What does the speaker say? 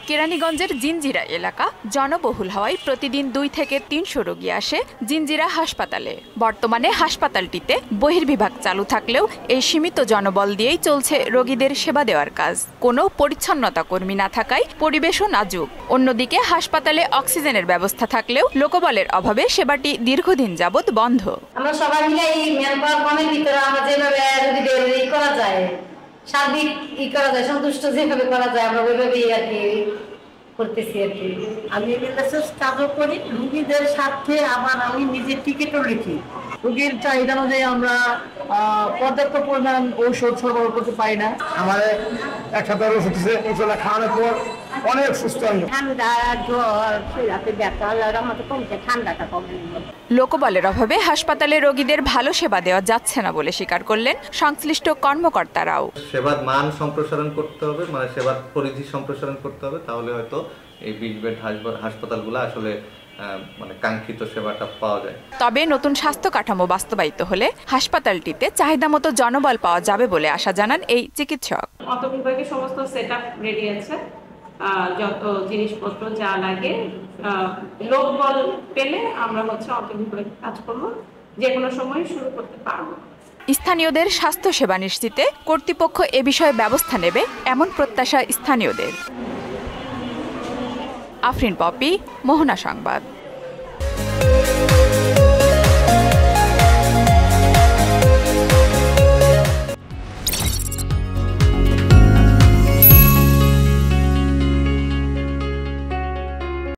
কেরানীগঞ্জের জিঞ্জিরা এলাকা জনবহুল হওয়ায় প্রতিদিন 2 থেকে 300 রোগী আসে জিঞ্জিরা হাসপাতালে। বর্তমানে হাসপাতালটিতে বহির্বিভাগ চালু থাকলেও এই সীমিত জনবল দিয়েই চলছে রোগীদের সেবা দেওয়ার কাজ। কোনো পরিচ্ছন্নতা কর্মী না থাকায় পরিবেশও নাজুক। অন্যদিকে হাসপাতালে অক্সিজেনের ব্যবস্থা থাকলেও লোকবলের অভাবে সেবাটি দীর্ঘদিন যাবৎ বন্ধ। আমরা সবাই মিলে এই ম্যানপাওয়ার কমের ভিতরে আমরা যেভাবে যদি ডেলিভারি করা যায়, সার্বিক করা যায়, সন্তুষ্ট যেভাবে করা যায় আমরা ওইভাবেই আর কি করতেছি আর কি। আমি এমএলএসএস কাজও করি রুগীদের সাথে, আবার আমি নিজে টিকিটও লিখি। রুগীর চাহিদা অনুযায়ী আমরা পর্যাপ্ত পরিমাণ ঔষধ সরবরাহ করতে পারি না। আমাদের এক সপ্তাহ ওষুধ খাওয়ানোর পর অনেক সুস্থ হল। ঠান্ডা জ্বর রাতে ব্যথা হওয়ার মতো কমছে, ঠান্ডাটা কমে। লোকবলের অভাবে হাসপাতালে রোগীদের ভালো সেবা দেওয়া যাচ্ছে না বলে স্বীকার করলেন সংশ্লিষ্ট কর্মকর্তারাও। সেবার মান সম্প্রসারণ করতে হবে, মানে সেবার পরিধি সম্প্রসারণ করতে হবে, তাহলে হয়তো এই 20 বেড হাসপাতালগুলো আসলে মানে কাঙ্ক্ষিত সেবাটা পাওয়া যায়। তবে নতুন স্বাস্থ্য কাঠামো বাস্তবায়িত হলে হাসপাতালটিতে চাহিদা মতো জনবল পাওয়া যাবে বলে আশা জানান এই চিকিৎসক। অন্তর্বিভাগে সমস্ত সেটআপ রেডি আছে, যত জিনিসপত্র যা লাগে লোকবল পেলে আমরা অন্তর্বিভাগে কাজ করব, যে কোনো সময় শুরু করতে পারবো। স্থানীয়দের স্বাস্থ্য সেবা নিশ্চিতে কর্তৃপক্ষ এ বিষয়ে ব্যবস্থা নেবে এমন প্রত্যাশা স্থানীয়দের। আফরিন পপি, মোহনা সংবাদ।